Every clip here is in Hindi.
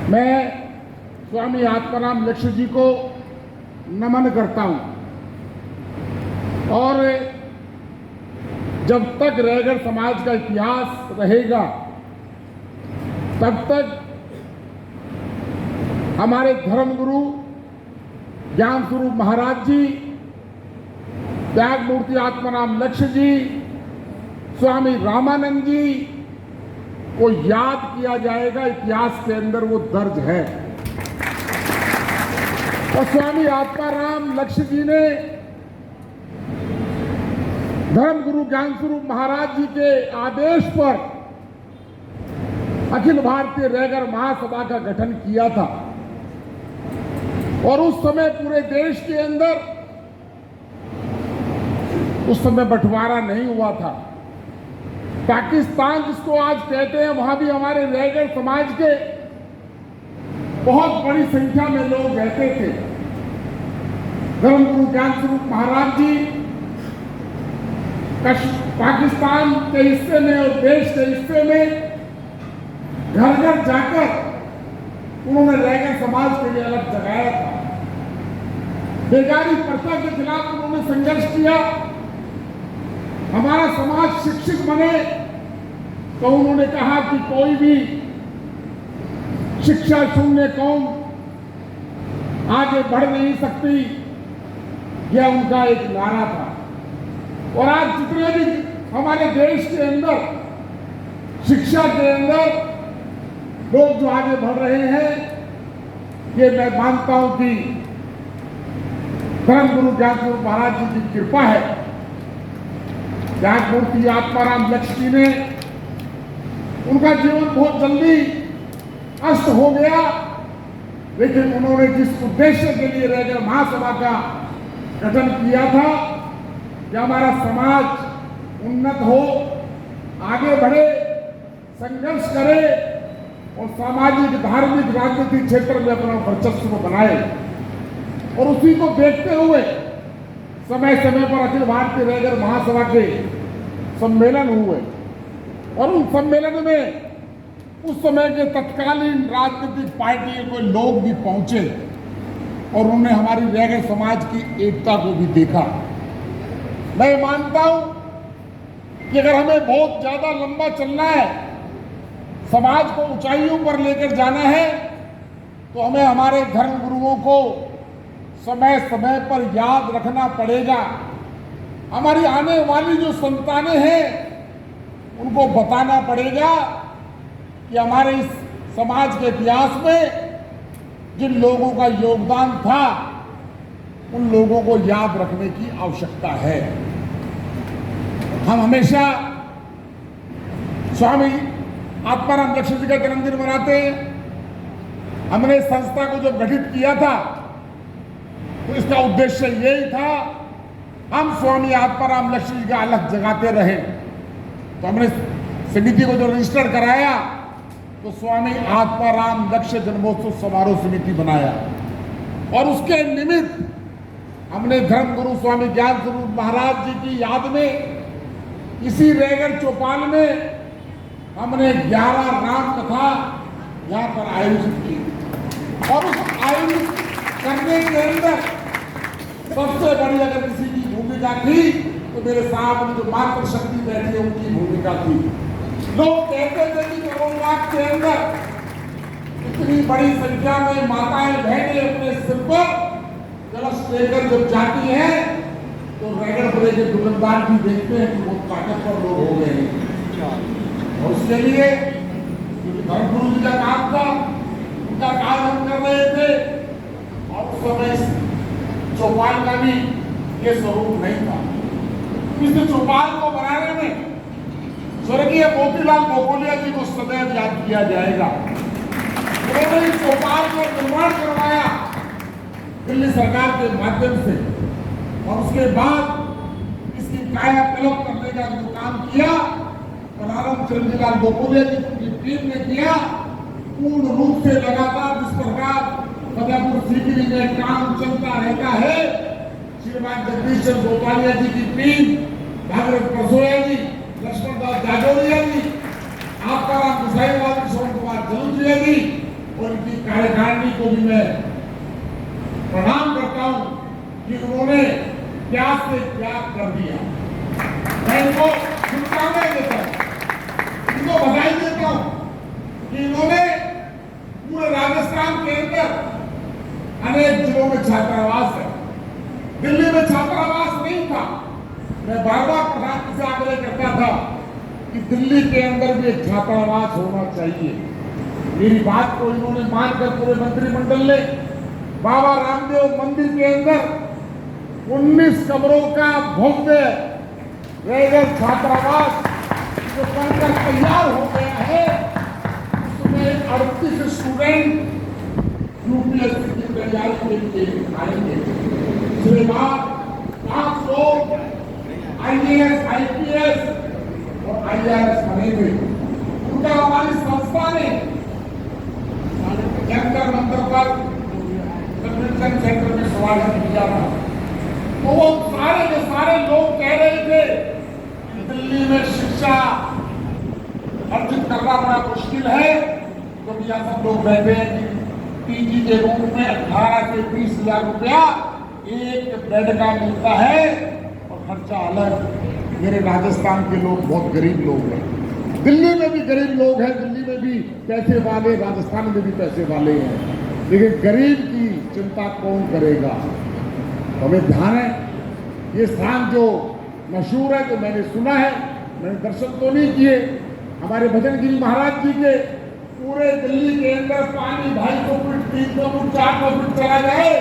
मैं स्वामी आत्माराम लक्ष्य जी को नमन करता हूं और जब तक रैगढ़ समाज का इतिहास रहेगा तब तक हमारे धर्मगुरु ज्ञान स्वरूप महाराज जी, त्याग मूर्ति आत्माराम लक्ष्य जी, स्वामी रामानंद जी को याद किया जाएगा। इतिहास के अंदर वो दर्ज है। और स्वामी आत्माराम लक्ष्य जी ने धर्मगुरु ज्ञान स्वरूप महाराज जी के आदेश पर अखिल भारतीय रैगढ़ महासभा का गठन किया था और उस समय पूरे देश के अंदर उस समय बंटवारा नहीं हुआ था। पाकिस्तान जिसको आज कहते हैं, वहां भी हमारे रैगढ़ समाज के बहुत बड़ी संख्या में लोग रहते थे। धर्मगुरु ज्ञान स्वरूप महाराज जी पाकिस्तान के हिस्से में और देश के हिस्से में घर घर जाकर उन्होंने रैगढ़ समाज के लिए अलग जगाया था। बेगारी प्रथा के खिलाफ उन्होंने संघर्ष किया। हमारा समाज शिक्षित बने तो उन्होंने कहा कि कोई भी शिक्षा शून्य कौम आगे बढ़ नहीं सकती, यह उनका एक नारा था। और आज जितने भी हमारे देश के अंदर शिक्षा के अंदर लोग जो आगे बढ़ रहे हैं, ये मैं मानता हूं कि धर्मगुरु ज्ञान स्वरूप महाराज जी की कृपा है। त्याग मूर्ति आत्माराम लक्ष्य जी ने, उनका जीवन बहुत जल्दी अस्त हो गया, लेकिन उन्होंने जिस उद्देश्य के लिए रैगढ़ महासभा का गठन किया था कि हमारा समाज उन्नत हो, आगे बढ़े, संघर्ष करे और सामाजिक, धार्मिक, राजनीतिक क्षेत्र में अपना वर्चस्व बनाए, और उसी को देखते हुए समय समय पर अखिल भारतीय रैगढ़ महासभा के सम्मेलन हुए और उन सम्मेलन में उस समय के तत्कालीन राजनीतिक पार्टी के लोग भी पहुंचे और उन्होंने हमारी रैगढ़ समाज की एकता को भी देखा। मैं मानता हूं कि अगर हमें बहुत ज्यादा लंबा चलना है, समाज को ऊंचाइयों पर लेकर जाना है, तो हमें हमारे धर्म गुरुओं को समय समय पर याद रखना पड़ेगा। हमारी आने वाली जो संतानें हैं उनको बताना पड़ेगा कि हमारे इस समाज के इतिहास में जिन लोगों का योगदान था, उन लोगों को याद रखने की आवश्यकता है। हम हमेशा स्वामी आत्माराम लक्ष्य जी का जन्मदिन मनाते हैं। हमने संस्था को जब गठित किया था तो इसका उद्देश्य यही था, हम स्वामी आत्माराम लक्ष्य जी का अलग जगाते रहे। तो हमने समिति को जो रजिस्टर कराया तो स्वामी आत्माराम लक्ष्य जन्मोत्सव समारोह समिति बनाया और उसके निमित्त हमने धर्मगुरु स्वामी ज्ञान स्वरूप महाराज जी की याद में इसी रैगढ़ चौपाल में हमने 11 राम कथा यहाँ पर आयोजित की। और उस आयोजित करने के अंदर सबसे बड़ी अगर किसी की भूमिका थी तो मेरे साहब में जो मातृशक्ति बैठी है उनकी भूमिका थी। लोग कहते थे कि करोलबाग के अंदर इतनी बड़ी संख्या में माताएं बहनें अपने सिर पर कलश लेकर जब जाती हैं तो रैगढ़ जिले के दुकानदार भी देखते हैं कि बहुत ताकतवर लोग हो गए हैं। और उसके लिए धर्मगुरु जी का काम था, उनका काम हम कर रहे थे और उस समय चौपाल का भी ये स्वरूप नहीं था। इस चौपाल को बनाने में स्वर्गीय मोतीलाल बोकोलिया जी को सदैव याद किया जाएगा। उन्होंने इस चौपाल का निर्माण करवाया दिल्ली सरकार के माध्यम से और उसके बाद इसकी कायाकल्प करने का जो काम किया प्रारंभ चिरंजीलाल बोकोलिया जी की टीम ने किया। पूर्ण रूप से लगातार जिस प्रकार फतेहपुर सीकरी में काम चलता रहता है, श्रीमान जगदीश चंद्र गोपालिया जी की टीम, भागवत परसोया जी, लक्ष्मण दास जाजौरिया जी, आपका राम गुसाईवाल, किशोर कुमार जलूरिया जी और इनकी को भी मैं प्रणाम करता हूं कि उन्होंने क्या से क्या कर दिया। मैं इनको शुभकामनाएं देता हूं, इनको बधाई देता हूं कि इन्होंने पूरे राजस्थान के अंदर अनेक जिलों में छात्रावास है। दिल्ली में छात्रावास नहीं था। मैं बार बार प्रधानमंत्री से आग्रह करता था कि दिल्ली के अंदर भी एक छात्रावास होना चाहिए। मेरी बात को इन्होंने मानकर पूरे मंत्रिमंडल ने बाबा रामदेव मंदिर के अंदर 19 कमरों का भव्य रेगल छात्रावास जो बनकर तैयार हो गया है, उसमें 38 स्टूडेंट यूपीएससी की तैयारी के लिए आएंगे। इसके बाद 5 लोग आईएएस, आईपीएस और आईआरएस बनेंगे। उनका हमारी संस्था ने जंतर मंतर पर कन्वेंशन सेंटर में सवाल किया था, तो वो सारे के सारे लोग कह रहे थे कि दिल्ली में शिक्षा अर्जित करना बड़ा मुश्किल है। तो यहाँ सब लोग बैठे हैं कि पीजी के रूम में 18 से 20 हजार रुपया एक बेड का मिलता है और खर्चा अलग। मेरे राजस्थान के लोग बहुत गरीब लोग हैं, दिल्ली में भी गरीब लोग हैं, दिल्ली में भी पैसे वाले, राजस्थान में भी पैसे वाले हैं, लेकिन गरीब की चिंता कौन करेगा। हमें ध्यान है ये स्थान जो मशहूर है, जो मैंने सुना है, मैंने दर्शन तो नहीं किए, हमारे भजनगिरी महाराज जी के पूरे दिल्ली के अंदर पानी 250 फीट, 300 फीट, 400 फीट चला जाए,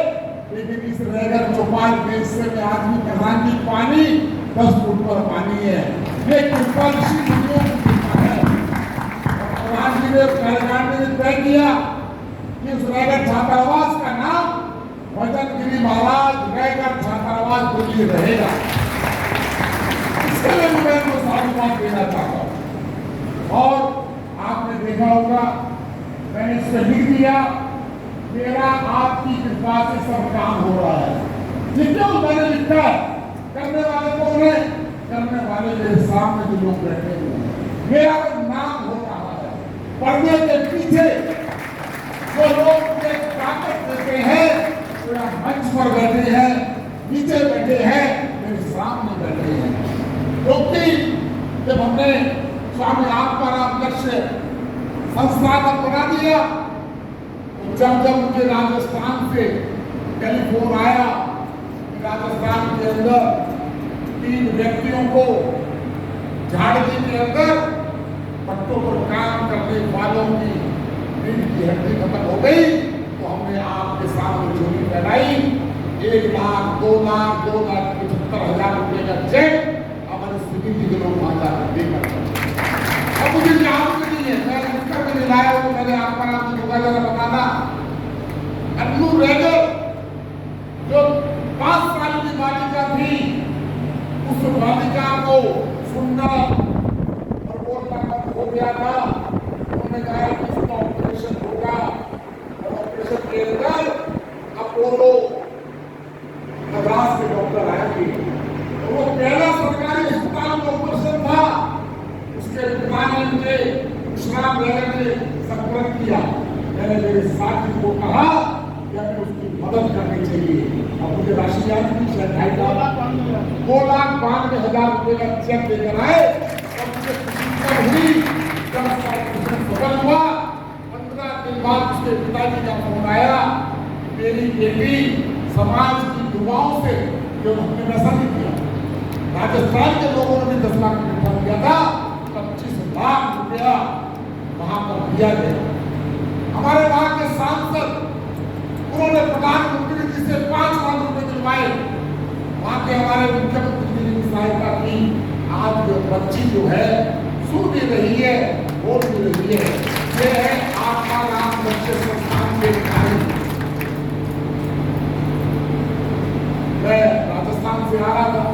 लेकिन इस रेगर चौपाल के हिस्से में आदमी प्रधान जी पानी 10 फुट पर पानी है। ये कृपा ऋषि मुनियों की कृपा है। प्रधान जी ने कार्यकारिणी ने तय किया कि उस रेगर छात्रावास का नाम भजनगिरी महाराज रेगर छात्रावास दिल्ली रहेगा। इसके लिए मैं उनको साधुवाद देना चाहता हूँ। और आपने देखा होगा, मैंने इससे लिख दिया, मेरा आपकी कृपा से सब काम हो रहा है। ये क्यों मैंने लिखा है? करने वाले कौन है? करने वाले मेरे सामने जो लोग बैठे हुए हैं, मेरा नाम हो रहा है। पर्दे के पीछे जो लोग मुझे ताकत देते हैं, जो मंच पर बैठे हैं, नीचे बैठे हैं, मेरे सामने बैठे हैं। क्योंकि जब हमने स्वामी आत्माराम लक्ष्य संस्था का बना दिया, तो जब मुझे राजस्थान से टेलीफोन आया, राजस्थान के अंदर 3 व्यक्तियों को झाड़की के अंदर पट्टों पर काम करने वालों की रीढ़ की हड्डी खत्म हो गई, तो हमने आपके सामने झोली फैलाई। 1 लाख, 2 लाख, 2,75,000 रुपए का चेक हमारे समिति के लोग वहां जाकर देकर, अब मुझे याद नहीं है, मैं उत्तर में लाया हूं, मैंने आपका नाम होगा जरा बताना। अन्नू रेगर जो 5 साल की बालिका थी, उस बालिका को सुनना और बोलना कम हो गया था। उन्होंने कहा कि इसका ऑपरेशन होगा, और ऑपरेशन के अंदर अपोलो मद्रास के डॉक्टर आएंगे। तो वो पहला सरकारी अस्पताल में ऑपरेशन था। उसके पिता ने मुझे विश्राम रेगर ने संपर्क किया। मैंने मेरे साथी को कहा कि हमें उसकी मदद करनी चाहिए। अब मुझे राशि याद नहीं, शायद 2,92,000 रुपए का चेक लेकर आए और मुझे खुशी हुई। जब सफल हुआ, 15 दिन बाद उसके पिताजी का फोन आया, मेरी बेटी समाज की दुआओं से, जो हमने वैसा नहीं किया, राजस्थान के लोगों ने भी 10 लाख इकट्ठा किया था, 25 लाख रुपया वहां पर दिया गया। हमारे वहां के सांसद, उन्होंने प्रधानमंत्री जी से 5 लाख रुपए दिलवाए। वहां के हमारे मुख्यमंत्री जी की सहायता की। आज जो बच्ची जो है सुन भी रही है, बोल भी रही है, ये है आत्माराम लक्ष्य संस्थान के कार्य। मैं राजस्थान से आ रहा था,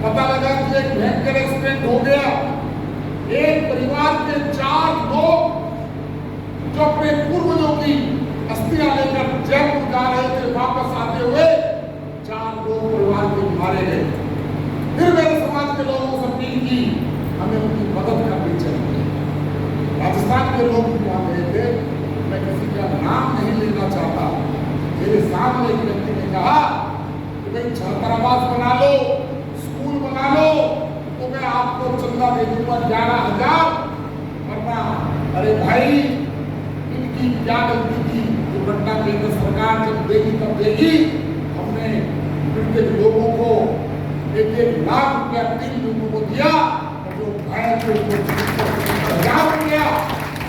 पता लगा कि एक भयंकर एक्सीडेंट हो गया। एक परिवार के 4 लोग जो अपने पूर्वजों की अस्थियां लेकर जयपुर जा रहे थे, वापस आते हुए 4 लोग परिवार के मारे गए। फिर मेरे समाज के लोगों से अपील की, हमें उनकी मदद करनी चाहिए। राजस्थान के लोग भी वहां गए थे, मैं किसी का नाम नहीं ले साथ एक व्यक्ति ने कहा कि भाई छात्रावास बना लो, स्कूल बना लो, तो मैं आपको चंदा दे दूंगा 11,000। वरना अरे भाई, इनकी क्या गलती थी? दुर्घटना केंद्र सरकार जब देगी तब देगी। हमने पीड़ित लोगों को 1-1 लाख रुपया 3 लोगों को दिया, और जो घायल थे उनको 10,000 रुपया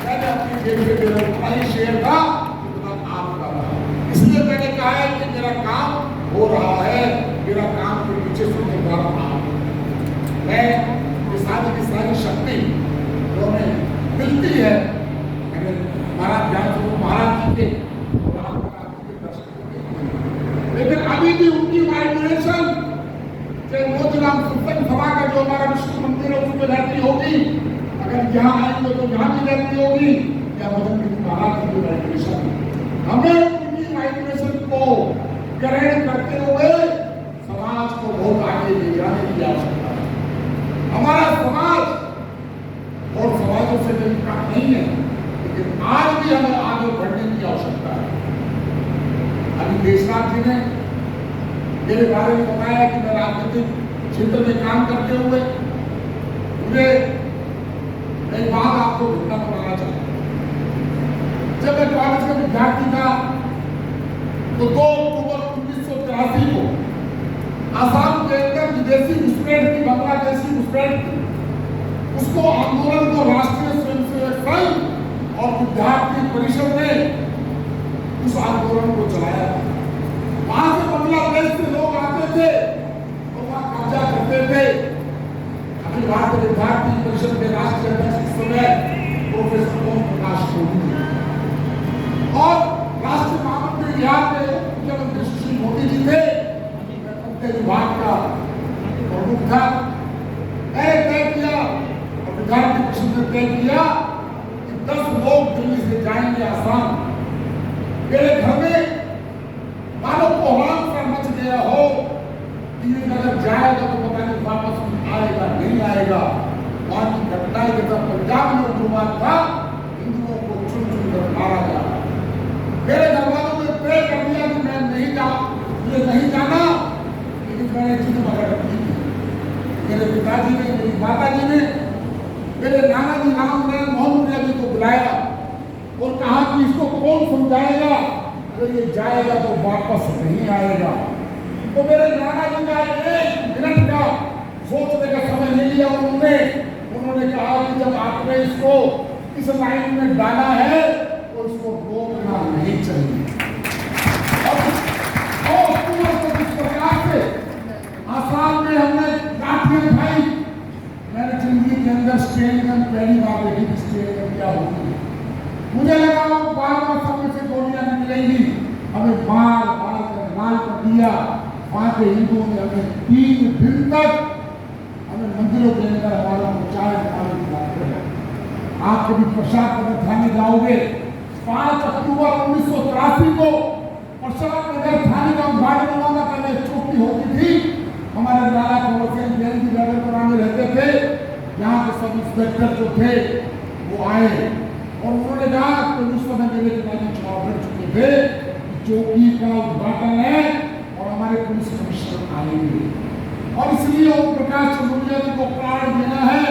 मैंने अपनी जेब से मेरा उतना ही शेयर था जितना आपका था। इसलिए मैंने कहा है कि मेरा काम हो रहा है, मेरा काम के पीछे से निर्धारण आप। मैं ये सारी की सारी शक्ति जो हमें मिलती है, मैंने महाराज ज्ञान स्वरूप महाराज जी के, लेकिन अभी भी उनकी वाइब्रेशन मोतीराम सत्संग सभा का जो हमारा विष्णु मंदिर है उसमें रहती होगी, अगर यहाँ आएंगे तो यहाँ भी रहती होगी, या मदन गिरी महाराज की वाइब्रेशन। हमें उनकी वाइब्रेशन को ग्रहण करते हुए समाज को बहुत आगे ले जाने की आवश्यकता है। हमारा समाज और समाजों से मिलकर नहीं है, लेकिन आज भी हमें आगे बढ़ने की आवश्यकता है। अभी देशनाथ जी ने मेरे बारे में बताया कि मैं राजनीतिक क्षेत्र में काम करते हुए मुझे एक बात आपको घटना बताना चाहता हूं। जब मैं कॉलेज का विद्यार्थी था तो 2 अक्टूबर 1983 को आसाम के अंदर विदेशी घुसपैठ की, बांग्लादेशी घुसपैठ की, उसको आंदोलन को राष्ट्रीय स्वयंसेवक संघ और विद्यार्थी परिषद ने उस आंदोलन को चलाया। वहां से बांग्लादेश से लोग आते थे और वहां कब्जा करते थे। अखिल भारतीय विद्यार्थी परिषद के राष्ट्रीय अध्यक्ष इस समय प्रोफेसर ओम प्रकाश मोदी और राष्ट्रीय महामंत्री बिहार के मुख्यमंत्री सुशील मोदी जी थे। मैं विभाग का प्रमुख था। मैंने तय किया और विद्यार्थी परिषद ने तय किया कि 10 लोग दिल्ली से जाएंगे आसाम। मेरे घर में मानो कोहराम सा मच गया हो कि अगर जाएगा तो पता नहीं वापस आएगा नहीं आएगा। वहां की घटनाएं जैसा पंजाब में उग्रवाद था, हिंदुओं को चुन चुन कर मारा जा रहा। मेरे घर वालों ने तय कर दिया कि मैं नहीं जाना, लेकिन मैंने जिद पकड़ रखी थी। मेरे पिताजी ने, मेरी माता जी ने मेरे नाना जी राम नारायण मोहन जी को बुलाया और कहा कि इसको कौन समझाएगा, अगर ये जाएगा तो वापस नहीं आएगा। तो मेरे नाना जी का 1 मिनट का सोचने का समय नहीं लिया उन्होंने कहा कि जब आपने इसको इस लाइन में डाला है तो इसको रोकना नहीं चाहिए। और जिस प्रकार से आसाम में हमने लाठियां खाई, मैंने जिंदगी के अंदर स्टेडियम पहली बार देखी कि स्टेडियम क्या होती है। मुझे लगा वो बार समय से गोलियां मिलेंगी, हमें मार कर दिया। वहां के हिंदुओं ने हमें 3 दिन तक हमें मंदिरों के अंदर हमारा चाय पानी पिलाते। आप कभी प्रसाद नगर थाने जाओगे, 5 अक्टूबर 1983 को प्रसाद नगर थाने का उद्घाटन हुआ। पहले चौकी होती थी, हमारे लाला कुंवर सिंह जैन जी में रहते थे। यहाँ के सब इंस्पेक्टर जो थे वो आए और उन्होंने कहा कि उस समय मेरे पिताजी चुनाव लड़ चुके थे, चौकी का उद्घाटन है और हमारे पुलिस कमिश्नर आएंगे और इसलिए ओम प्रकाश चंदोलिया जी को प्राण देना है।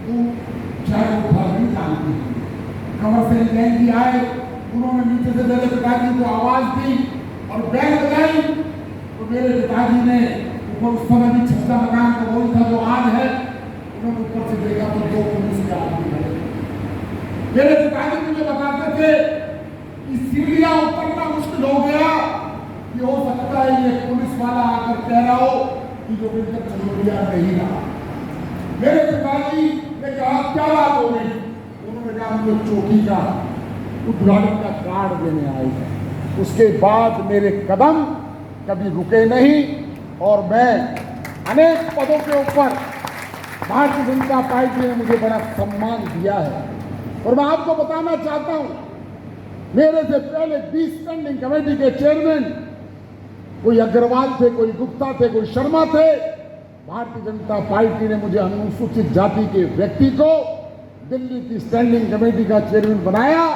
तो चाहे वो फल नहीं जानती, कंवर सिंह जैन जी आए, उन्होंने नीचे से मेरे पिताजी को आवाज दी और बैल बजाई। तो मेरे पिताजी ने ऊपर उस समय भी छज्जा मकान का वही था जो आज है, उन्होंने ऊपर से देखा तो 2 पुलिस के आदमी खड़े। मेरे पिताजी मुझे बताते थे कि सीढ़ियां उतरना मुश्किल हो गया, कि हो सकता है ये पुलिस वाला आकर कह रहा हो कि जो बिल्कुल चंदोलिया नहीं रहा। मेरे पिताजी ने कहा क्या बात हो गई? उन्होंने कहा मुझे चौकी का उद्घाटन का कार्ड देने आए हैं। उसके बाद मेरे कदम कभी रुके नहीं और मैं अनेक पदों के ऊपर भारतीय जनता पार्टी ने मुझे बड़ा सम्मान दिया है। और मैं आपको बताना चाहता हूं, मेरे से पहले 20 स्टैंडिंग कमेटी के चेयरमैन कोई अग्रवाल थे, कोई गुप्ता थे, कोई शर्मा थे। भारतीय जनता पार्टी ने मुझे अनुसूचित जाति के व्यक्ति को दिल्ली की स्टैंडिंग कमेटी का चेयरमैन बनाया।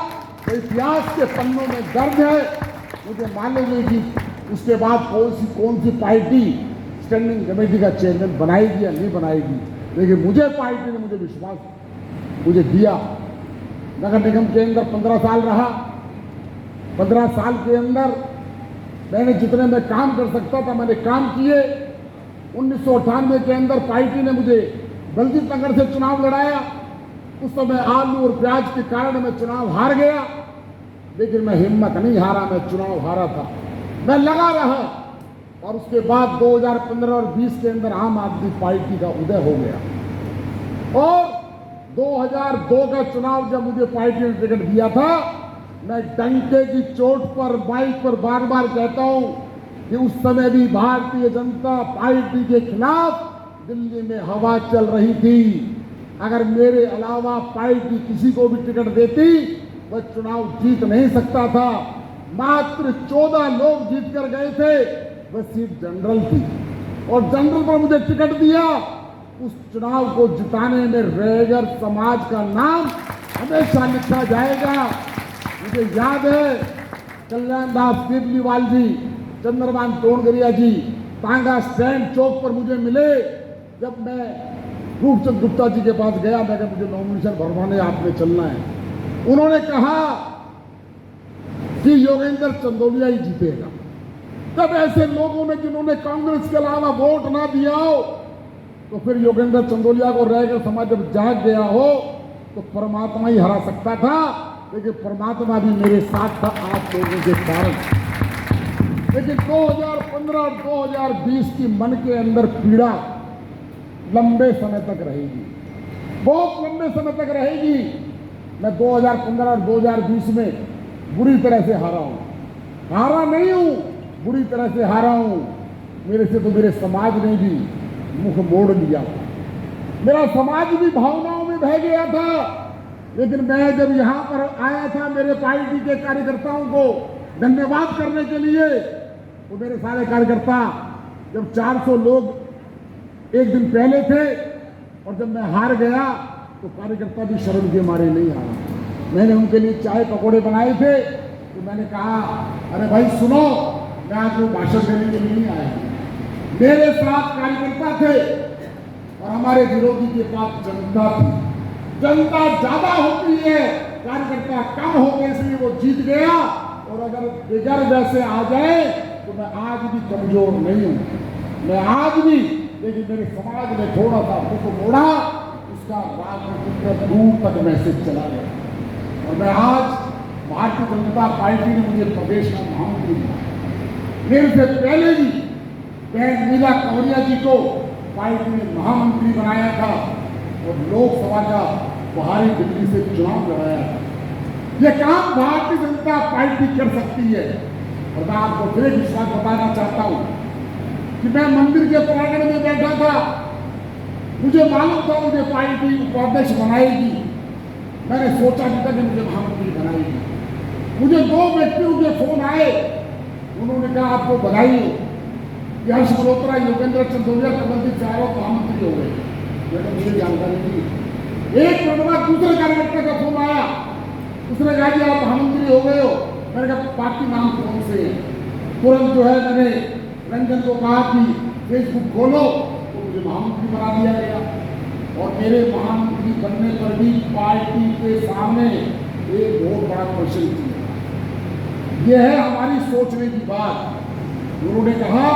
तो इतिहास के पन्नों में दर्ज है मुझे मालूम नहीं कि उसके बाद कौन सी पार्टी स्टैंडिंग कमेटी का चेयरमैन बनाएगी या नहीं बनाएगी, लेकिन मुझे पार्टी ने मुझे विश्वास मुझे दिया। नगर निगम के अंदर 15 साल रहा। 15 साल के अंदर मैंने जितने में काम कर सकता था मैंने काम किए। 1998 के अंदर पार्टी ने मुझे दलजीत नगर से चुनाव लड़ाया। उस समय आलू और प्याज के कारण मैं चुनाव हार गया, लेकिन मैं हिम्मत नहीं हारा, मैं चुनाव हारा था, मैं लगा रहा। और उसके बाद 2015 और 20 के अंदर आम आदमी पार्टी का उदय हो गया। और 2002 का चुनाव जब मुझे पार्टी ने टिकट दिया था, मैं डंके की चोट पर माइक पर बार बार कहता हूं कि उस समय भी भारतीय जनता पार्टी के खिलाफ दिल्ली में हवा चल रही थी। अगर मेरे अलावा पार्टी किसी को भी टिकट देती वह चुनाव जीत नहीं सकता था। मात्र 14 लोग जीत कर गए थे, वह सीट जनरल थी और जनरल पर मुझे टिकट दिया। उस चुनाव को जिताने में रैगर समाज का नाम हमेशा लिखा जाएगा। मुझे याद है कल्याण दास केजरीवाल जी, चंद्रभान तोड़गरिया जी टांगा स्टैंड चौक पर मुझे मिले। जब मैं रूपचंद गुप्ता जी के पास गया, मैं कहा मुझे नॉमिनेशन भरवाने आपने चलना है। उन्होंने कहा कि योगेंद्र चंदोलिया ही जीतेगा। तब ऐसे लोगों ने जिन्होंने कांग्रेस के अलावा वोट ना दिया हो, तो फिर योगेंद्र चंदोलिया को रैगर समाज जब जाग गया हो तो परमात्मा ही हरा सकता था, लेकिन परमात्मा भी मेरे साथ था आप लोगों के कारण। लेकिन 2015 और 2020 की मन के अंदर पीड़ा लंबे समय तक रहेगी, बहुत लंबे समय तक रहेगी। मैं 2015 और 2020 में बुरी तरह से हारा हूं, हारा नहीं हूं, बुरी तरह से हारा हूं। मेरे से तो मेरे समाज ने भी मुख मोड़ लिया, मेरा समाज भी भावनाओं में बह गया था। लेकिन मैं जब यहां पर आया था मेरे पार्टी के कार्यकर्ताओं को धन्यवाद करने के लिए, तो मेरे सारे कार्यकर्ता जब 400 लोग एक दिन पहले थे और जब मैं हार गया तो कार्यकर्ता भी शर्म के मारे नहीं हारा। मैंने उनके लिए चाय पकौड़े बनाए थे, तो मैंने कहा अरे भाई सुनो, मैं आज वो भाषण देने के लिए नहीं आया। मेरे साथ कार्यकर्ता थे और हमारे विरोधी के पास जनता थी। जनता ज्यादा होती है, कार्यकर्ता कम हो गए, इसलिए वो जीत गया। और अगर बगैर वैसे आ जाए तो मैं आज भी कमजोर नहीं हूं, मैं आज भी, लेकिन मेरे समाज ने थोड़ा सा मुख मोड़ा, उसका राजनीतिक दूर तक मैसेज चला गया। और मैं आज भारतीय जनता पार्टी ने मुझे प्रदेश का महामंत्री बनाया। मेरे से पहले भी बहन मीरा कंवरिया जी को पार्टी ने महामंत्री बनाया था और लोकसभा का बाहरी दिल्ली से चुनाव लड़ाया था। यह काम भारतीय जनता पार्टी कर सकती है। और मैं आपको फिर विश्वास बताना चाहता हूं कि मैं मंदिर के प्रांगण में बैठा था, मुझे मालूम था मुझे पार्टी उपाध्यक्ष बनाएगी। मैंने सोचा नहीं था कि मुझे महामंत्री बनाएगी। मुझे 2 व्यक्तियों के फोन आए, उन्होंने कहा आपको बधाई हो कि हर्ष मल्होत्रा योगेंद्र चंदोलिया कमलजीत चारों महामंत्री हो गए। मैंने मुझे जानकारी दी। एक मिनट बाद दूसरे कार्यकर्ता का फोन आया, उसने कहा कि आप महामंत्री हो गए हो। मैंने कहा पार्टी नाम कौन से है? तुरंत जो है मैंने रंजन को कहा कि फेसबुक खोलो, तो मुझे महामंत्री बना दिया गया। और मेरे महामंत्री बनने पर भी पार्टी के सामने एक बहुत बड़ा क्वेश्चन किया। यह है हमारी सोचने की बात। उन्होंने कहा,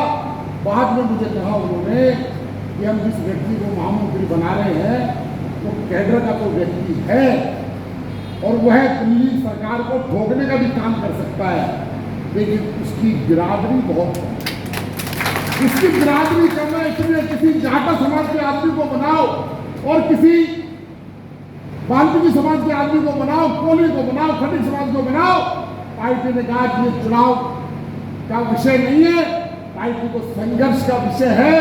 बाद में मुझे कहा उन्होंने कि हम जिस व्यक्ति को महामंत्री बना रहे हैं वो कैडर का तो व्यक्ति है और वह दिल्ली सरकार को ठोकने का भी काम कर सकता है, लेकिन उसकी बिरादरी बहुत है। उसकी बिरादरी करना, इसलिए किसी जाटा समाज के आदमी को बनाओ और किसी वाल्मीकि समाज के आदमी को बनाओ, कोली को बनाओ, खटिक समाज को बनाओ। पार्टी ने कहा कि ये चुनाव का विषय नहीं है, पार्टी को संघर्ष का विषय है।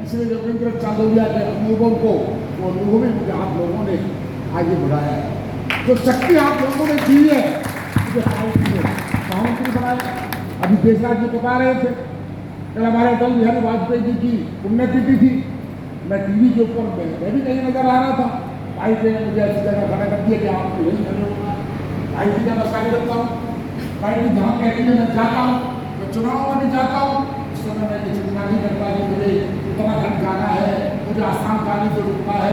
इसलिए योगेंद्र चंदोलिया के अनुभव को वो अनुभवी मुझे आप लोगों ने आगे बढ़ाया है। जो शक्ति आप लोगों ने दी है मुझे पार्टी ने महामंत्री बनाया। अभी देशराज जी बता रहे थे, कल हमारे अटल बिहारी वाजपेयी जी की पुण्यतिथि थी। मैं टीवी के ऊपर मैं भी कहीं नजर आ रहा था, पार्टी ने मुझे ऐसी जगह खड़ा कर दिया कि आपको यही खड़े होना है। पार्टी का मैं कार्यकर्ता हूँ, पार्टी जहाँ कहती है मैं जाता हूँ, मैं चुनाव में भी जाता हूँ, उस समय मैं चिंता नहीं करता कि मुझे उत्तराखंड जाना है, मुझे आसाम जाने से रुकना है।